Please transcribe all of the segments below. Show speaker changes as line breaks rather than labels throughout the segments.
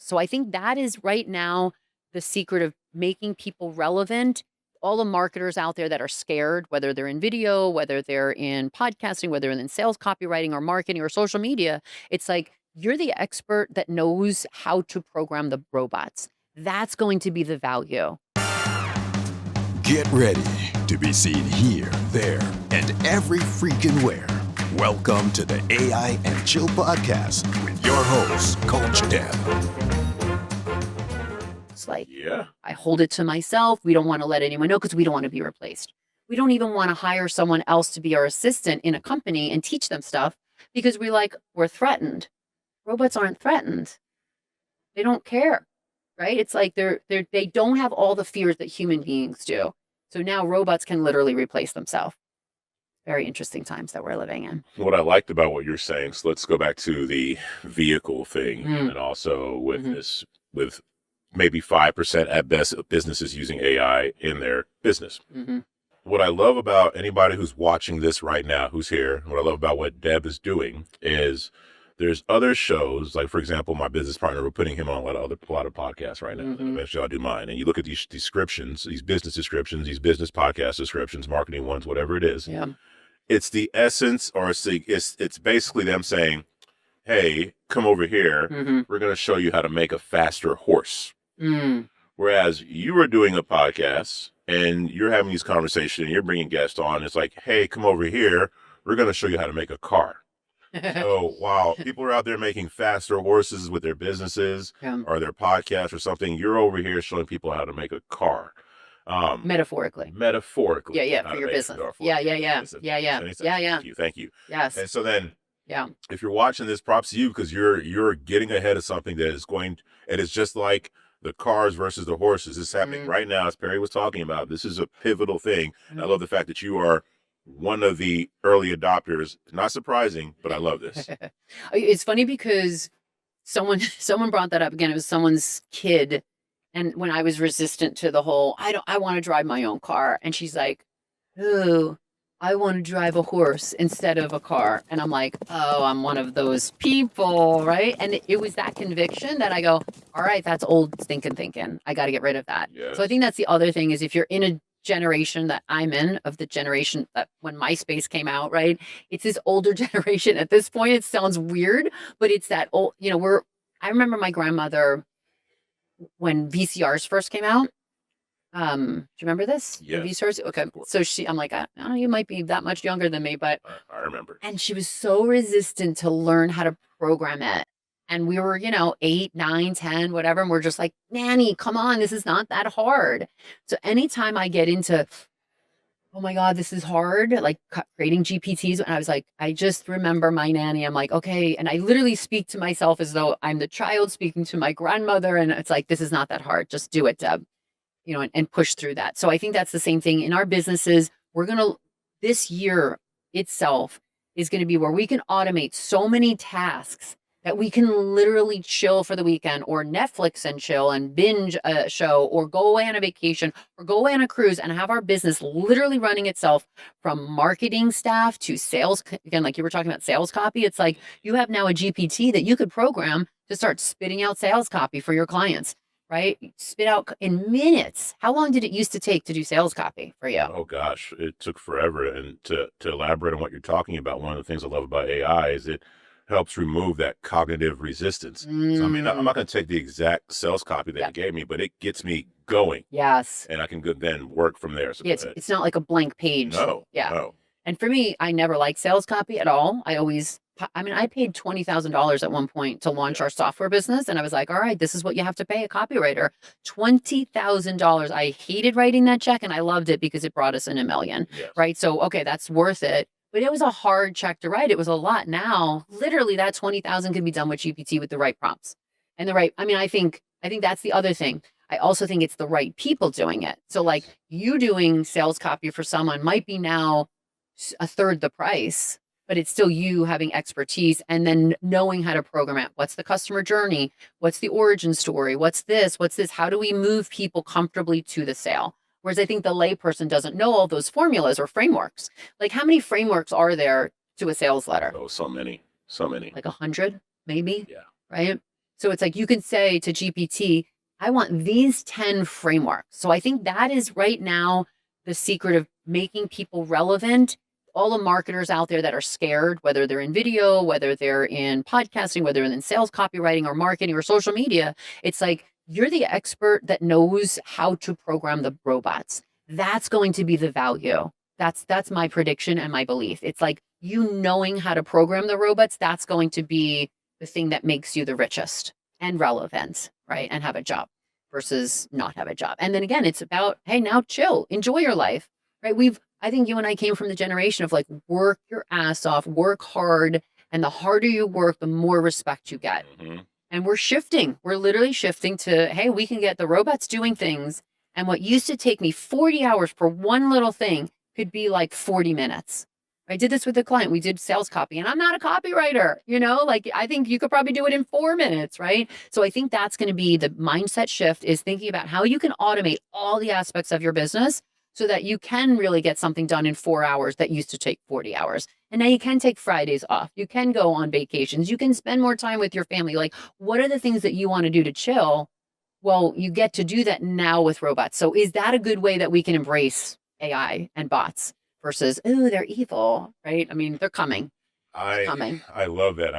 So I think that is right now the secret of making people relevant. All the marketers out there that are scared, whether they're in video, whether they're in podcasting, whether they're in sales, copywriting, or marketing, or social media, it's like you're the expert that knows how to program the robots. That's going to be the value.
Get ready to be seen here, there, and every freaking where. Welcome to the AI and Chill podcast with your host, Coach Deb.
It's like, I hold it to myself. We don't want to let anyone know because we don't want to be replaced. We don't even want to hire someone else to be our assistant in a company and teach them stuff because we're threatened. Robots aren't threatened. They don't care, right? It's like they don't have all the fears that human beings do. So now robots can literally replace themselves. Very interesting times that we're living in.
What I liked about what you're saying, so let's go back to the vehicle thing, and also with this, with maybe 5% at best of businesses using AI in their business. What I love about anybody who's watching this right now, who's here, what I love about what Deb is doing is there's other shows, like for example, my business partner, we're putting him on a lot of podcasts right now. And eventually I'll do mine. And you look at these descriptions, these business descriptions, these business podcast descriptions, marketing ones, whatever it is.
Yeah.
It's the essence, or it's basically them saying, hey, come over here. We're going to show you how to make a faster horse. Whereas you are doing a podcast and you're having these conversations and you're bringing guests on. It's like, hey, come over here. We're going to show you how to make a car. So while people are out there making faster horses with their businesses or their podcasts or something, you're over here showing people how to make a car.
Metaphorically.
Yeah,
for your business. Yeah.
Thank you.
Yes.
And so then, if you're watching this, props to you because you're getting ahead of something that is going. It is just like the cars versus the horses. It's happening right now, as Perry was talking about. This is a pivotal thing. I love the fact that you are one of the early adopters. Not surprising, but I love this.
It's funny because someone brought that up again. It was someone's kid. And when I was resistant to the whole, I want to drive my own car. And she's like, oh, I want to drive a horse instead of a car. And I'm like, oh, I'm one of those people, right? And it was that conviction that I go, all right, that's old thinking. I got to get rid of that.
Yes.
So I think that's the other thing is if you're in a generation that I'm in, of the generation that when MySpace came out, right? It's this older generation. At this point, it sounds weird, but it's that old, I remember my grandmother when VCRs first came out. Do you remember this?
Yes.
VCRs? Okay. So I'm like, you might be that much younger than me, but
I remember.
And she was so resistant to learn how to program it. And we were, 8, 9, 10, whatever. And we're just like, Nanny, come on, this is not that hard. So anytime I get into, oh my God, this is hard, like creating GPTs. And I was like, I just remember my nanny. I'm like, okay. And I literally speak to myself as though I'm the child speaking to my grandmother. And it's like, this is not that hard. Just do it, Deb, and push through that. So I think that's the same thing in our businesses. This year itself is going to be where we can automate so many tasks that we can literally chill for the weekend or Netflix and chill and binge a show or go away on a vacation or go away on a cruise and have our business literally running itself from marketing staff to sales. Again, like you were talking about sales copy, it's like you have now a GPT that you could program to start spitting out sales copy for your clients, right? Spit out in minutes. How long did it used to take to do sales copy for you?
Oh gosh, it took forever. And to elaborate on what you're talking about, one of the things I love about AI is it helps remove that cognitive resistance. So I mean, I'm not going to take the exact sales copy that it gave me, but it gets me going.
Yes.
And I can then work from there. So
it's not like a blank page.
No.
And for me, I never liked sales copy at all. I paid $20,000 at one point to launch our software business. And I was like, all right, this is what you have to pay a copywriter. $20,000. I hated writing that check and I loved it because it brought us in $1 million, right? So, okay, that's worth it. But it was a hard check to write. It was a lot. Now, literally that 20,000 can be done with GPT with the right prompts and I think that's the other thing. I also think it's the right people doing it. So like you doing sales copy for someone might be now a third the price, but it's still you having expertise and then knowing how to program it. What's the customer journey? What's the origin story? What's this? How do we move people comfortably to the sale? Whereas I think the layperson doesn't know all those formulas or frameworks. Like how many frameworks are there to a sales letter?
Oh, so many.
Like 100, maybe?
Yeah.
Right? So it's like you can say to GPT, I want these 10 frameworks. So I think that is right now the secret of making people relevant. All the marketers out there that are scared, whether they're in video, whether they're in podcasting, whether they're in sales, copywriting, or marketing, or social media, it's like you're the expert that knows how to program the robots. That's going to be the value. That's my prediction and my belief. It's like you knowing how to program the robots, that's going to be the thing that makes you the richest and relevant, right? And have a job versus not have a job. And then again, it's about, hey, now chill, enjoy your life, right? I think you and I came from the generation of like, work your ass off, work hard. And the harder you work, the more respect you get.
Mm-hmm.
And we're shifting. We're literally shifting to, hey, we can get the robots doing things. And what used to take me 40 hours for one little thing could be like 40 minutes. I did this with a client. We did sales copy, and I'm not a copywriter, like I think you could probably do it in 4 minutes, right? So I think that's going to be the mindset shift, is thinking about how you can automate all the aspects of your business so that you can really get something done in 4 hours that used to take 40 hours. And now you can take Fridays off. You can go on vacations. You can spend more time with your family. Like, what are the things that you want to do to chill? Well, you get to do that now with robots. So is that a good way that we can embrace AI and bots versus, oh, they're evil, right? I mean, they're coming.
I love that.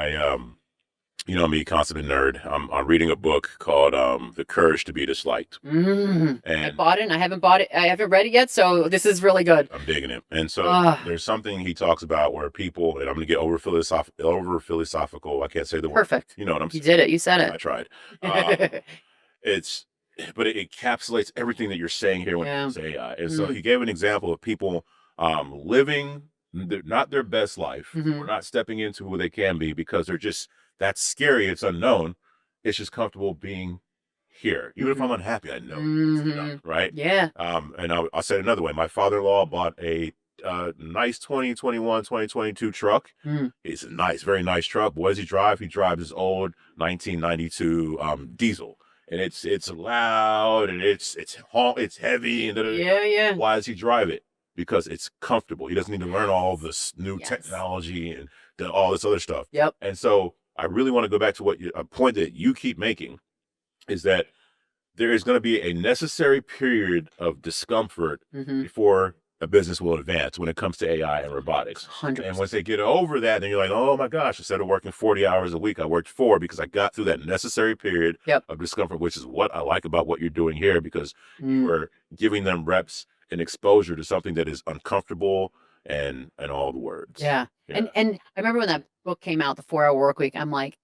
Me, consummate nerd. I'm reading a book called The Courage to Be Disliked.
And I
And
bought it, and I haven't bought it. I haven't read it yet, so this is really good.
I'm digging it. And so there's something he talks about where people, and I'm going to get over philosophical. I can't say the word.
Perfect.
You know what I'm
You
saying?
did it. You said
I
it.
tried. But it encapsulates everything that you're saying here when it comes to AI. And so he gave an example of people living not their best life, or not stepping into who they can be because they're just, that's scary. It's unknown. It's just comfortable being here. Even if I'm unhappy, I know it's enough, right?
Yeah.
And I'll say it another way. My father-in-law bought a nice 2021, 2022 truck. It's a nice, very nice truck. What does he drive? He drives his old 1992 diesel. And it's loud and it's heavy and
Yeah.
Why does he drive it? Because it's comfortable. He doesn't need to learn all this new technology and all this other stuff.
Yep.
And so I really want to go back to a point that you keep making, is that there is going to be a necessary period of discomfort before a business will advance when it comes to AI and robotics.
100%.
And once they get over that, then you're like, oh my gosh, instead of working 40 hours a week, I worked 4 because I got through that necessary period of discomfort, which is what I like about what you're doing here, because you are giving them reps and exposure to something that is uncomfortable and all the words.
Yeah. And I remember when that book came out, The 4-Hour Workweek, I'm like,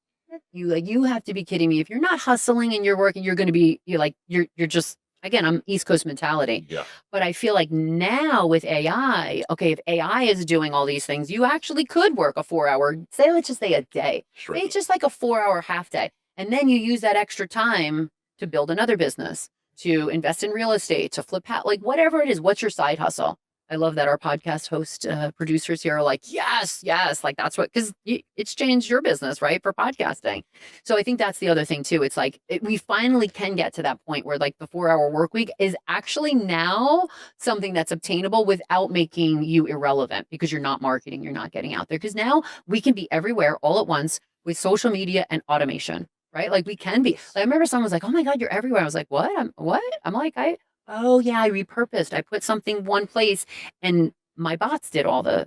you have to be kidding me. If you're not hustling and you're working, you're going to be, you're just, again, I'm East Coast mentality.
Yeah.
But I feel like now with AI, okay, if AI is doing all these things, you actually could work a 4-hour, let's just say a day. Say it's just like a 4-hour half day. And then you use that extra time to build another business, to invest in real estate, to flip out, like whatever it is. What's your side hustle? I love that our podcast host producers here are like, yes, like that's what, because it's changed your business, right, for podcasting. So I think that's the other thing too. It's like we finally can get to that point where like the 4-hour work week is actually now something that's obtainable without making you irrelevant, because you're not marketing, you're not getting out there. Because now we can be everywhere all at once with social media and automation, right? Like we can be. Like, I remember someone was like, oh my God, you're everywhere. I was like, what? I'm like, oh yeah, I repurposed. I put something one place and my bots did all the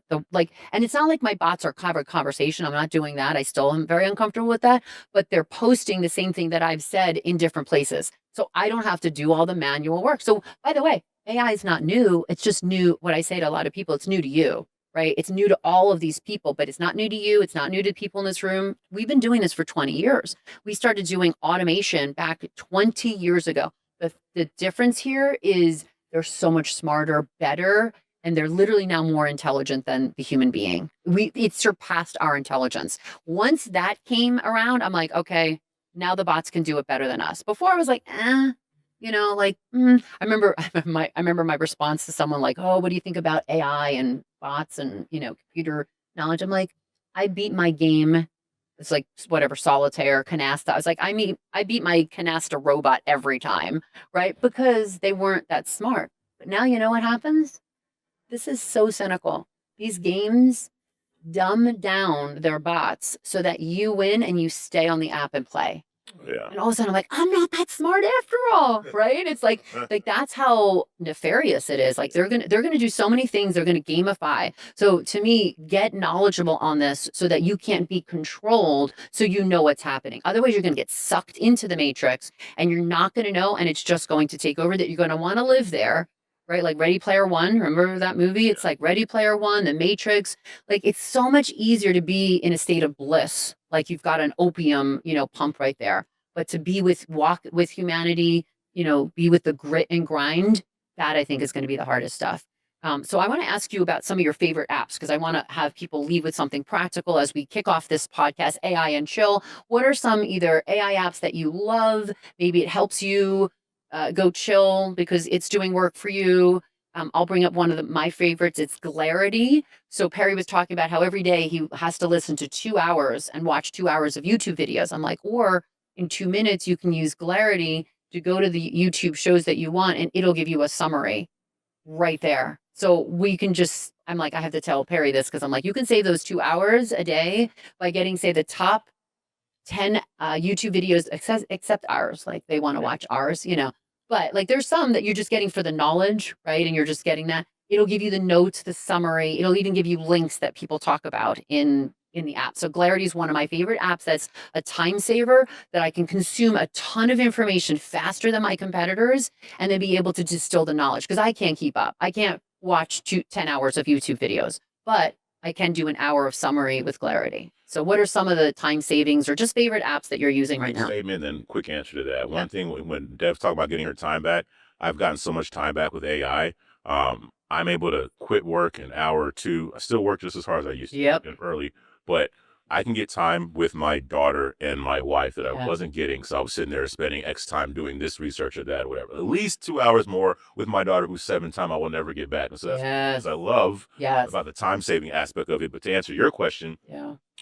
and it's not like my bots are covered conversation. I'm not doing that. I still am very uncomfortable with that, but they're posting the same thing that I've said in different places. So I don't have to do all the manual work. So by the way, AI is not new. It's just new. What I say to a lot of people, it's new to you, right? It's new to all of these people, but it's not new to you. It's not new to people in this room. We've been doing this for 20 years. We started doing automation back 20 years ago. The difference here is they're so much smarter, better, and they're literally now more intelligent than the human being. It surpassed our intelligence. Once that came around, I'm like, okay, now the bots can do it better than us. Before I was like, I remember my response to someone like, oh, what do you think about AI and bots and, computer knowledge? I'm like, I beat my game. It's like whatever, solitaire, canasta. I was like, I beat my canasta robot every time, right? Because they weren't that smart. But now you know what happens? This is so cynical. These games dumb down their bots so that you win and you stay on the app and play.
Yeah.
And all of a sudden I'm like, I'm not that smart after all, right? It's like that's how nefarious it is. Like they're gonna do so many things. They're gonna gamify. So to me, get knowledgeable on this so that you can't be controlled, so you know what's happening. Otherwise, you're gonna get sucked into the matrix, and you're not gonna know, and it's just going to take over. That you're gonna want to live there, right? Like Ready Player One. Remember that movie? It's like Ready Player One, The Matrix. Like it's so much easier to be in a state of bliss. Like you've got an opium, pump right there. But to be walk with humanity, be with the grit and grind, that I think is going to be the hardest stuff. So I want to ask you about some of your favorite apps, because I want to have people leave with something practical as we kick off this podcast, AI and Chill. What are some either AI apps that you love? Maybe it helps you go chill because it's doing work for you. I'll bring up one of my favorites. It's Glarity. So Perry was talking about how every day he has to listen to 2 hours and watch 2 hours of YouTube videos. I'm like, or in 2 minutes, you can use Glarity to go to the YouTube shows that you want, and it'll give you a summary right there. So we can I'm like, I have to tell Perry this, because I'm like, you can save those 2 hours a day by getting, say, the top 10 YouTube videos, except ours. Like they want to watch ours, But like there's some that you're just getting for the knowledge, right? And you're just getting that. It'll give you the notes, the summary. It'll even give you links that people talk about in the app. So Glarity is one of my favorite apps. That's a time saver, that I can consume a ton of information faster than my competitors, and then be able to distill the knowledge, because I can't keep up. I can't watch 10 hours of YouTube videos, but I can do an hour of summary with Glarity. So what are some of the time savings or just favorite apps that you're using right now?
Statement, then quick answer to that. One thing, when Dev's talking about getting her time back, I've gotten so much time back with AI. I'm able to quit work an hour or two. I still work just as hard as I used to early, but I can get time with my daughter and my wife that I wasn't getting. So I was sitting there spending X time doing this research or that, or whatever. At least 2 hours more with my daughter, who's 7, time I will never get back. And so that's what I love about the time saving aspect of it. But to answer your question,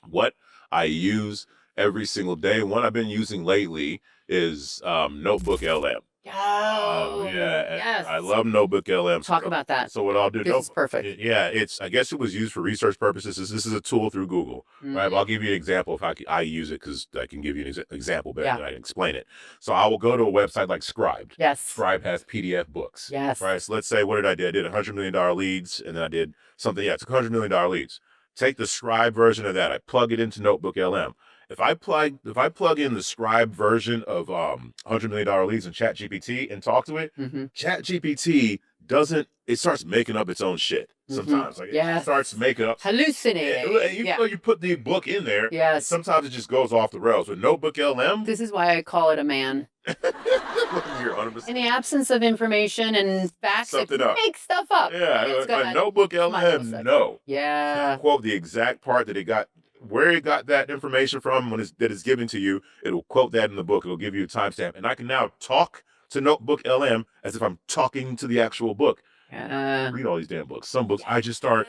what I use every single day, one I've been using lately is NotebookLM.
Yes.
I love NotebookLM.
Talk about that.
So what I'll do,
this is perfect.
I guess it was used for research purposes. This is a tool through Google, right? But I'll give you an example of how I use it, because I can give you an example better than I can explain it. So I will go to a website like Scribed.
Yes.
Scribed has PDF books.
Yes.
Right. So let's say, what did I do? I did $100 million leads, and then I did something. It took $100 million leads. Take the Scribed version of that. I plug it into NotebookLM. If I plug in the Scribed version of $100 million leads in ChatGPT and talk to it, ChatGPT it starts making up its own shit sometimes. Like it starts making up,
hallucinating.
You put the book in there.
Yes.
Sometimes it just goes off the rails. With NotebookLM,
this is why I call it a man. In the absence of information and facts, it makes stuff up.
Yeah, but NotebookLM, no.
Yeah.
Quote the exact part that it got, where it got that information from that is given to you. It'll quote that in the book. It'll give you a timestamp. And I can now talk to NotebookLM as if I'm talking to the actual book. Read all these damn books. Some books, I just start,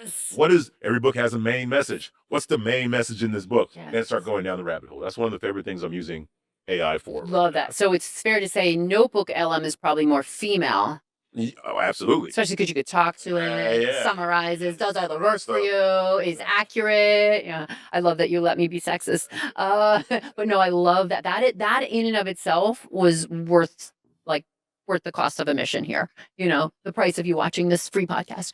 every book has a main message. What's the main message in this book? And then start going down the rabbit hole. That's one of the favorite things I'm using AI for.
Love that. So it's fair to say NotebookLM is probably more female.
Oh, absolutely.
Especially because you could talk to it, summarizes, does all the work for you, is accurate. I love that you let me be sexist. But no, I love that. That in and of itself was worth the cost of admission here. The price of you watching this free podcast.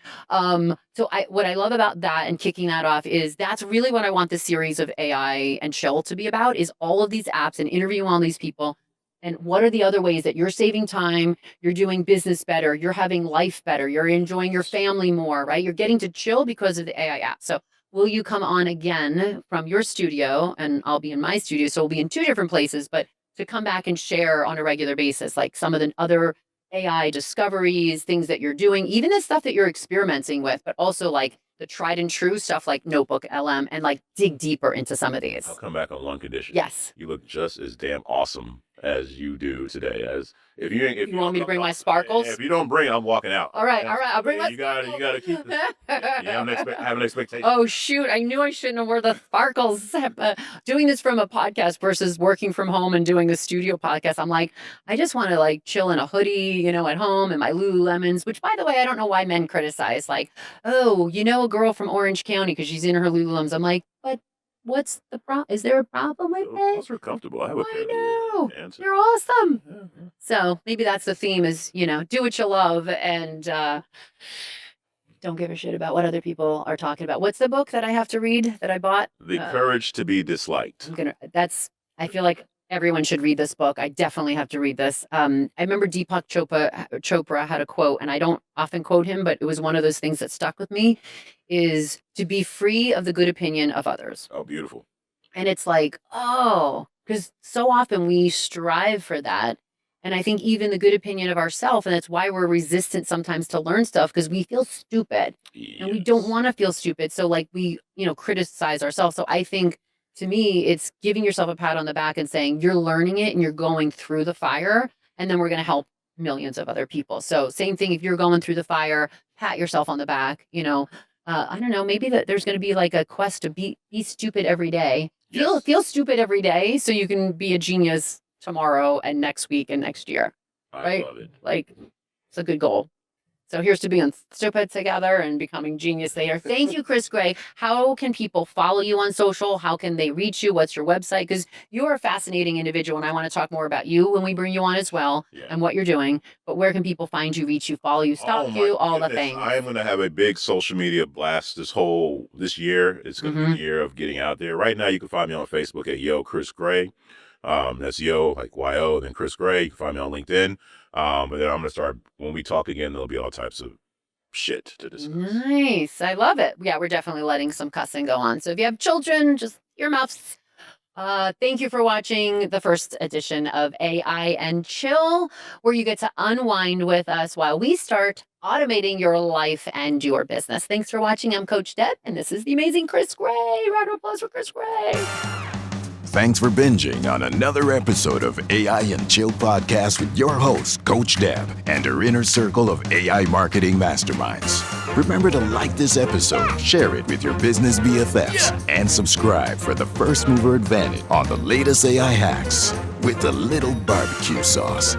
So what I love about that and kicking that off is that's really what I want this series of AI and Chill to be about, is all of these apps and interviewing all these people. And what are the other ways that you're saving time, you're doing business better, you're having life better, you're enjoying your family more, right? You're getting to chill because of the AI app. So will you come on again from your studio, and I'll be in my studio, so we'll be in 2 different places, but to come back and share on a regular basis, like some of the other AI discoveries, things that you're doing, even the stuff that you're experimenting with, but also like the tried and true stuff like NotebookLM, and like dig deeper into some of these.
I'll come back on one condition.
Yes.
You look just as damn awesome as you do today. As if you
want me to bring my sparkles?
If you don't bring, I'm walking out.
All right. I'll bring my
sparkles. You gotta keep this. You have an expectation.
Oh shoot! I knew I shouldn't have worn the sparkles. Doing this from a podcast versus working from home and doing a studio podcast, I'm like, I just want to like chill in a hoodie, at home, and my Lululemons. Which, by the way, I don't know why men criticize. Like, oh, a girl from Orange County because she's in her Lululemons. I'm like, but what's the problem? Is there a problem with it?
Those are comfortable. I have a
I
fairly
know.
answer.
They're awesome.
Yeah.
So maybe that's the theme is, do what you love and don't give a shit about what other people are talking about. What's the book that I have to read that I bought?
The Courage to be Disliked.
I feel like everyone should read this book. I definitely have to read this. I remember Deepak Chopra had a quote, and I don't often quote him, but it was one of those things that stuck with me, is to be free of the good opinion of others.
Oh, beautiful.
And it's like, because so often we strive for that. And I think even the good opinion of ourselves, and that's why we're resistant sometimes to learn stuff, because we feel stupid and we don't want to feel stupid. So like we, criticize ourselves. So I think to me, it's giving yourself a pat on the back and saying you're learning it and you're going through the fire, and then we're going to help millions of other people. So same thing, if you're going through the fire, pat yourself on the back, I don't know, maybe there's going to be like a quest to be stupid every day.
Yes.
Feel stupid every day so you can be a genius tomorrow and next week and next year. Right?
I love it.
Like, it's a good goal. So here's to being stupid together and becoming genius there. Thank you, Chris Gray. How can people follow you on social? How can they reach you? What's your website? Because you're a fascinating individual, and I want to talk more about you when we bring you on as well and what you're doing. But where can people find you, reach you, follow you, stalk you, all the things?
I am going to have a big social media blast this year. It's going to be the year of getting out there. Right now, you can find me on Facebook at Yo Chris Gray. That's Yo, like Y-O, and then Chris Gray. You can find me on LinkedIn. But then I'm going to start, when we talk again, there'll be all types of shit to discuss.
Nice. I love it. Yeah, we're definitely letting some cussing go on. So if you have children, just earmuffs. Thank you for watching the first edition of AI and Chill, where you get to unwind with us while we start automating your life and your business. Thanks for watching. I'm Coach Deb, and this is the amazing Chris Gray. Round of applause for Chris Gray.
Thanks for binging on another episode of AI and Chill podcast with your host, Coach Deb, and her inner circle of AI marketing masterminds. Remember to like this episode, share it with your business BFFs, and subscribe for the first mover advantage on the latest AI hacks with a little barbecue sauce.